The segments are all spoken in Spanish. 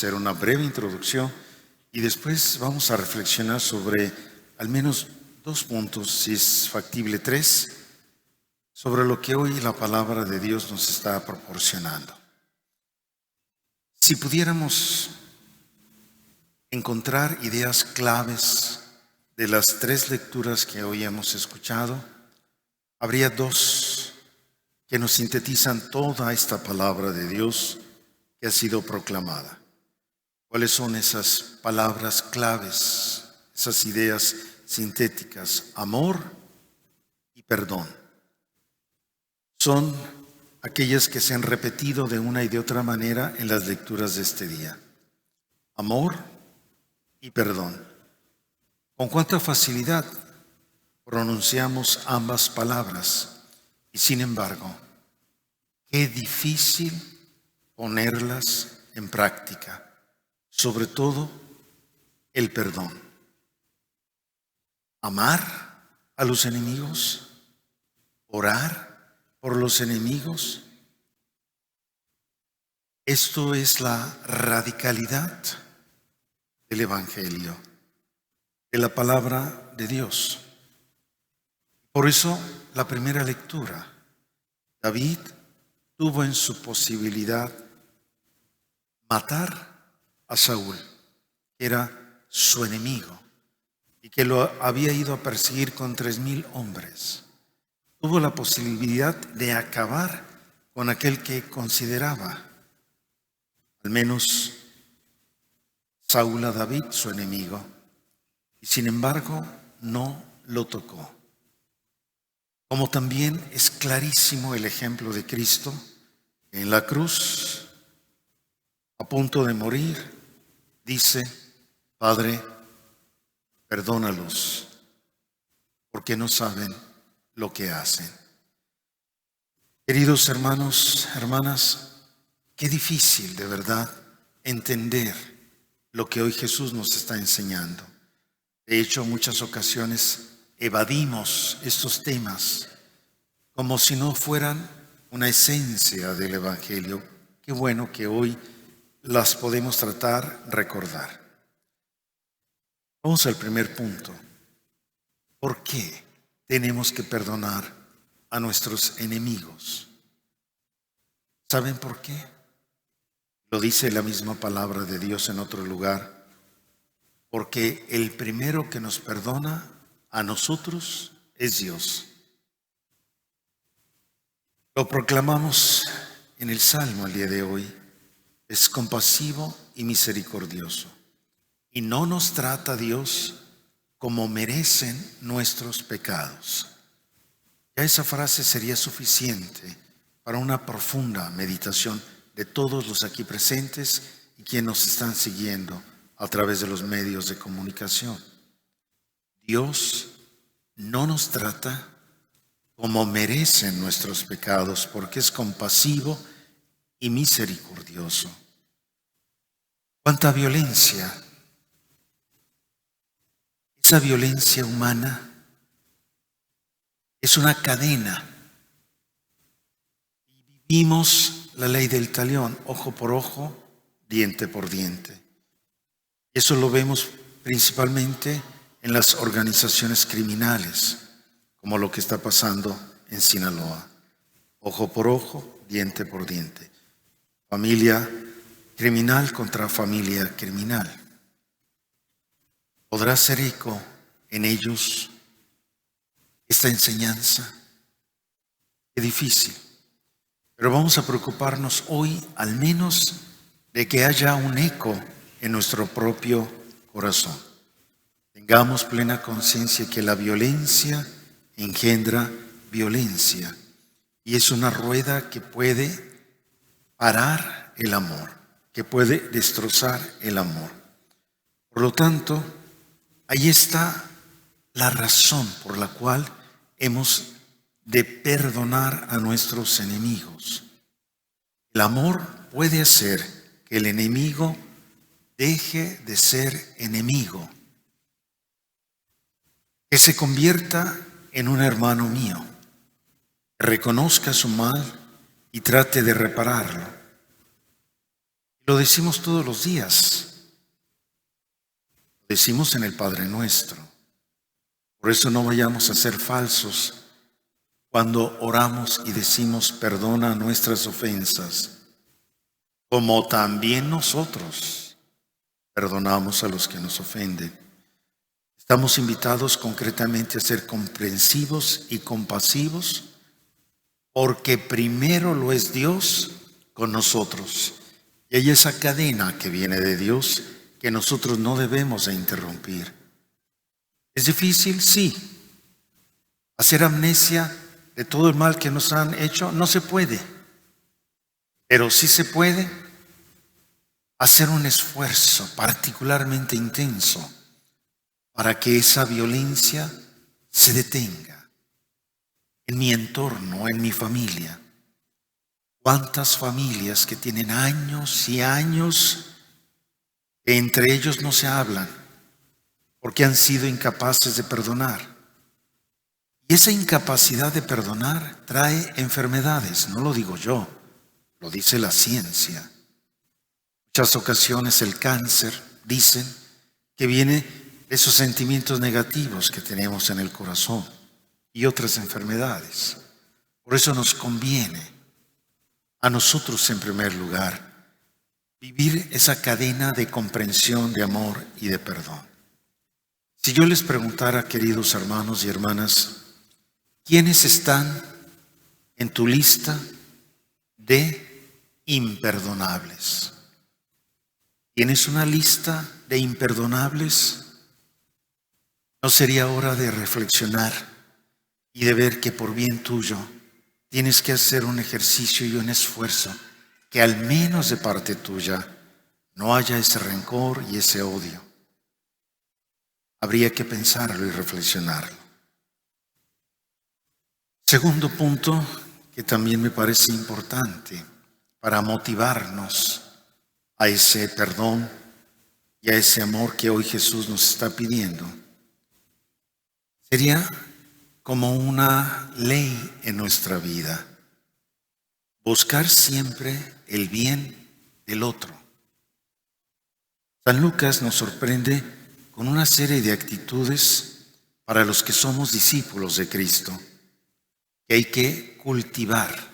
hacer una breve introducción y después vamos a reflexionar sobre al menos 2 puntos, si es factible 3, sobre lo que hoy la palabra de Dios nos está proporcionando. Si pudiéramos encontrar ideas claves de las 3 lecturas que hoy hemos escuchado, habría 2 que nos sintetizan toda esta palabra de Dios que ha sido proclamada. ¿Cuáles son esas palabras claves, esas ideas sintéticas? Amor y perdón. Son aquellas que se han repetido de una y de otra manera en las lecturas de este día. Amor y perdón. Con cuánta facilidad pronunciamos ambas palabras y sin embargo, qué difícil ponerlas en práctica, sobre todo el perdón. Amar a los enemigos, orar por los enemigos. Esto es la radicalidad del Evangelio, de la palabra de Dios. Por eso, la primera lectura, David tuvo en su posibilidad matar a Saúl, que era su enemigo y que lo había ido a perseguir con 3,000 hombres. Tuvo la posibilidad de acabar con aquel que consideraba, al menos Saúl, a David, su enemigo, y sin embargo no lo tocó. Como también es clarísimo el ejemplo de Cristo, que en la cruz, a punto de morir, dice: Padre, perdónalos, porque no saben lo que hacen. Queridos hermanos, hermanas, qué difícil de verdad entender lo que hoy Jesús nos está enseñando. De hecho, en muchas ocasiones evadimos estos temas como si no fueran una esencia del Evangelio. Qué bueno que hoy las podemos tratar, recordar. Vamos al primer punto. ¿Por qué tenemos que perdonar a nuestros enemigos? ¿Saben por qué? Lo dice la misma palabra de Dios en otro lugar. Porque el primero que nos perdona a nosotros es Dios. Lo proclamamos en el Salmo el día de hoy. Es compasivo y misericordioso. Y no nos trata Dios como merecen nuestros pecados. Ya esa frase sería suficiente para una profunda meditación de todos los aquí presentes y quienes nos están siguiendo a través de los medios de comunicación. Dios no nos trata como merecen nuestros pecados, porque es compasivo y misericordioso. ¿Cuánta violencia? Esa violencia humana es una cadena. Vivimos la ley del talión, ojo por ojo, diente por diente. Eso lo vemos principalmente en las organizaciones criminales, como lo que está pasando en Sinaloa. Ojo por ojo, diente por diente. Familia criminal contra familia criminal. ¿Podrá ser eco en ellos esta enseñanza? Qué difícil. Pero vamos a preocuparnos hoy al menos de que haya un eco en nuestro propio corazón. Tengamos plena conciencia que la violencia engendra violencia y es una rueda que puede parar el amor, que puede destrozar el amor. Por lo tanto, ahí está la razón por la cual hemos de perdonar a nuestros enemigos. El amor puede hacer que el enemigo deje de ser enemigo, que se convierta en un hermano mío, reconozca su mal y trate de repararlo. Lo decimos todos los días. Lo decimos en el Padre Nuestro. Por eso no vayamos a ser falsos cuando oramos y decimos perdona nuestras ofensas, como también nosotros perdonamos a los que nos ofenden. Estamos invitados concretamente a ser comprensivos y compasivos, porque primero lo es Dios con nosotros. Y hay esa cadena que viene de Dios que nosotros no debemos de interrumpir. ¿Es difícil? Sí. Hacer amnesia de todo el mal que nos han hecho no se puede. Pero sí se puede hacer un esfuerzo particularmente intenso para que esa violencia se detenga en mi entorno, en mi familia. ¿Cuántas familias que tienen años y años que entre ellos no se hablan porque han sido incapaces de perdonar? Y esa incapacidad de perdonar trae enfermedades, no lo digo yo, lo dice la ciencia. Muchas ocasiones el cáncer, dicen, que viene de esos sentimientos negativos que tenemos en el corazón y otras enfermedades. Por eso nos conviene a nosotros en primer lugar vivir esa cadena de comprensión, de amor y de perdón. Si yo les preguntara, queridos hermanos y hermanas, ¿quiénes están en tu lista de imperdonables? ¿Tienes una lista de imperdonables? ¿No sería hora de reflexionar y de ver que por bien tuyo tienes que hacer un ejercicio y un esfuerzo, que al menos de parte tuya no haya ese rencor y ese odio? Habría que pensarlo y reflexionarlo. Segundo punto que también me parece importante para motivarnos a ese perdón y a ese amor que hoy Jesús nos está pidiendo, sería como una ley en nuestra vida: buscar siempre el bien del otro. San Lucas nos sorprende con una serie de actitudes para los que somos discípulos de Cristo, que hay que cultivar.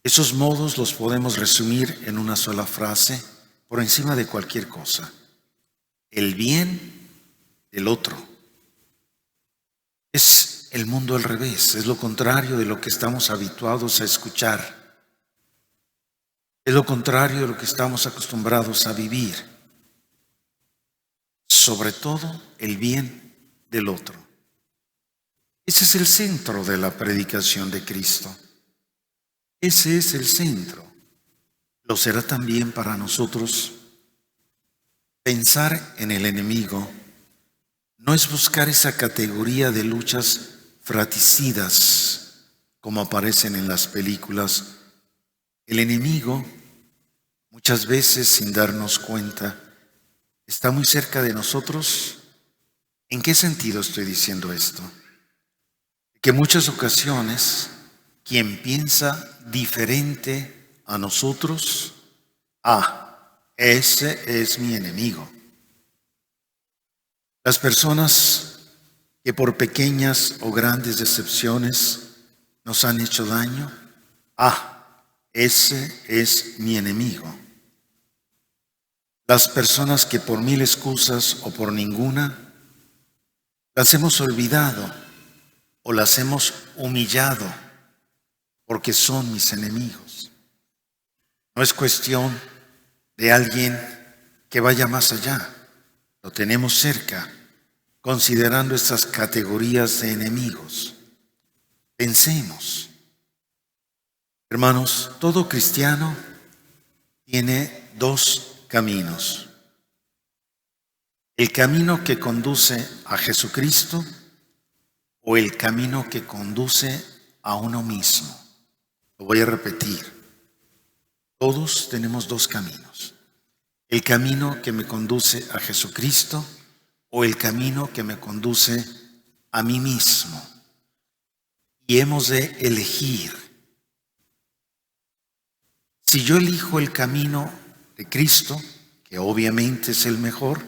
Esos modos los podemos resumir en una sola frase por encima de cualquier cosa: el bien del otro. Es el mundo al revés, es lo contrario de lo que estamos habituados a escuchar. Es lo contrario de lo que estamos acostumbrados a vivir. Sobre todo, el bien del otro. Ese es el centro de la predicación de Cristo. Ese es el centro. Lo será también para nosotros. Pensar en el enemigo no es buscar esa categoría de luchas fratricidas como aparecen en las películas. El enemigo, muchas veces sin darnos cuenta, está muy cerca de nosotros. ¿En qué sentido estoy diciendo esto? Que en muchas ocasiones quien piensa diferente a nosotros, ese es mi enemigo. Las personas que por pequeñas o grandes decepciones nos han hecho daño, ese es mi enemigo. Las personas que por mil excusas o por ninguna las hemos olvidado o las hemos humillado porque son mis enemigos. No es cuestión de alguien que vaya más allá. Lo tenemos cerca, considerando estas categorías de enemigos. Pensemos, hermanos, todo cristiano tiene dos caminos: el camino que conduce a Jesucristo o el camino que conduce a uno mismo. Lo voy a repetir. Todos tenemos dos caminos: el camino que me conduce a Jesucristo o el camino que me conduce a mí mismo. Y hemos de elegir. Si yo elijo el camino de Cristo, que obviamente es el mejor,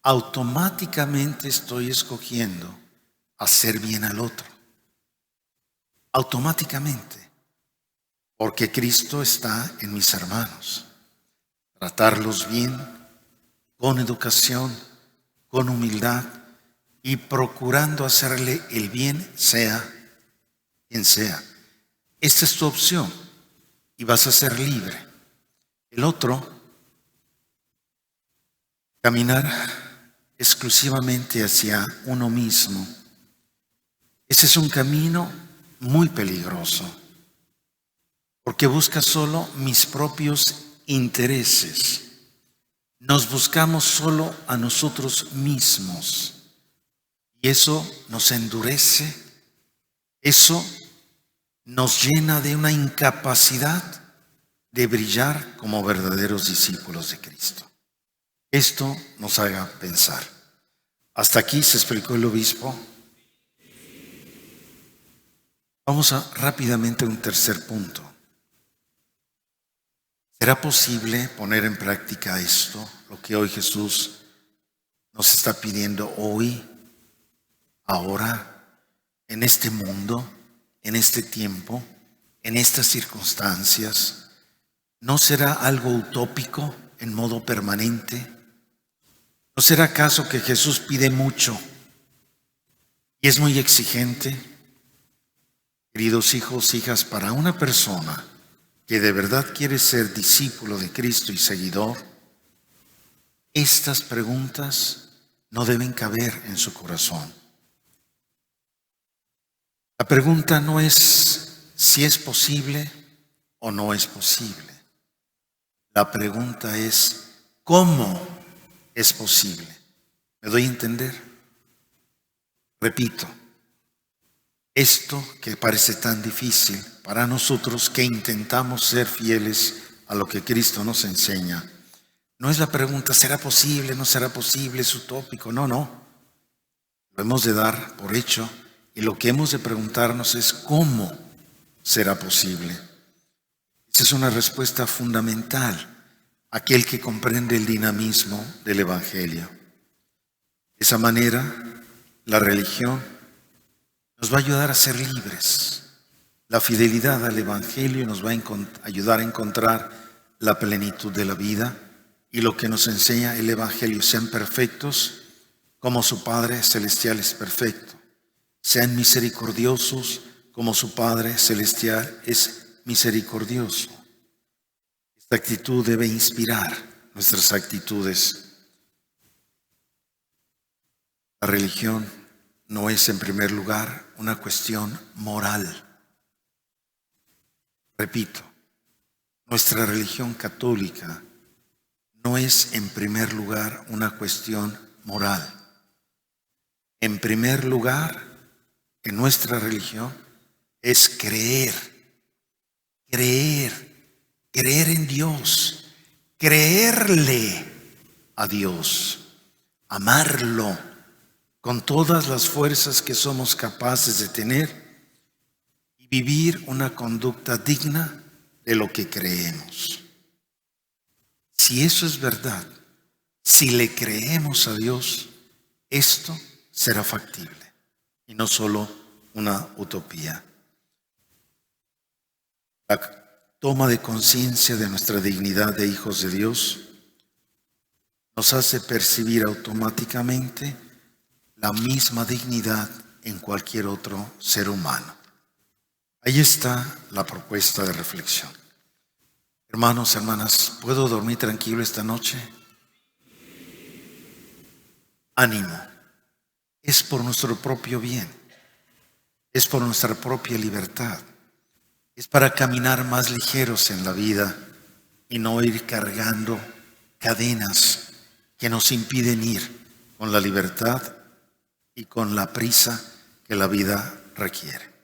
automáticamente estoy escogiendo hacer bien al otro. Automáticamente. Porque Cristo está en mis hermanos. Tratarlos bien, con educación, con humildad y procurando hacerle el bien, sea quien sea. Esta es tu opción y vas a ser libre. El otro, caminar exclusivamente hacia uno mismo. Ese es un camino muy peligroso, porque busca solo mis propios intereses. Nos buscamos solo a nosotros mismos y eso nos endurece, eso nos llena de una incapacidad de brillar como verdaderos discípulos de Cristo. Esto nos haga pensar. Hasta aquí se explicó el obispo. Vamos rápidamente a un tercer punto. ¿Será posible poner en práctica esto, lo que hoy Jesús nos está pidiendo hoy, ahora, en este mundo, en este tiempo, en estas circunstancias? ¿No será algo utópico en modo permanente? ¿No será acaso que Jesús pide mucho y es muy exigente? Queridos hijos, hijas, para una persona que de verdad quiere ser discípulo de Cristo y seguidor, estas preguntas no deben caber en su corazón. La pregunta no es si es posible o no es posible. La pregunta es ¿cómo es posible? ¿Me doy a entender? Repito, esto que parece tan difícil para nosotros que intentamos ser fieles a lo que Cristo nos enseña, no es la pregunta ¿será posible? ¿No será posible? ¿Es utópico? No. Lo hemos de dar por hecho y lo que hemos de preguntarnos es ¿cómo será posible? Esa es una respuesta fundamental. Aquel que comprende el dinamismo del Evangelio. De esa manera, la religión nos va a ayudar a ser libres. La fidelidad al Evangelio nos va a ayudar a encontrar la plenitud de la vida y lo que nos enseña el Evangelio: sean perfectos como su Padre Celestial es perfecto. Sean misericordiosos como su Padre Celestial es misericordioso. Esta actitud debe inspirar nuestras actitudes. La religión no es en primer lugar una cuestión moral. Repito, nuestra religión católica no es en primer lugar una cuestión moral. En primer lugar, en nuestra religión es creer en Dios, creerle a Dios, amarlo con todas las fuerzas que somos capaces de tener y vivir una conducta digna de lo que creemos. Si eso es verdad, si le creemos a Dios, esto será factible y no solo una utopía. La toma de conciencia de nuestra dignidad de hijos de Dios nos hace percibir automáticamente la misma dignidad en cualquier otro ser humano. Ahí está la propuesta de reflexión. Hermanos, hermanas, ¿puedo dormir tranquilo esta noche? Ánimo. Es por nuestro propio bien. Es por nuestra propia libertad. Es para caminar más ligeros en la vida y no ir cargando cadenas que nos impiden ir con la libertad y con la prisa que la vida requiere.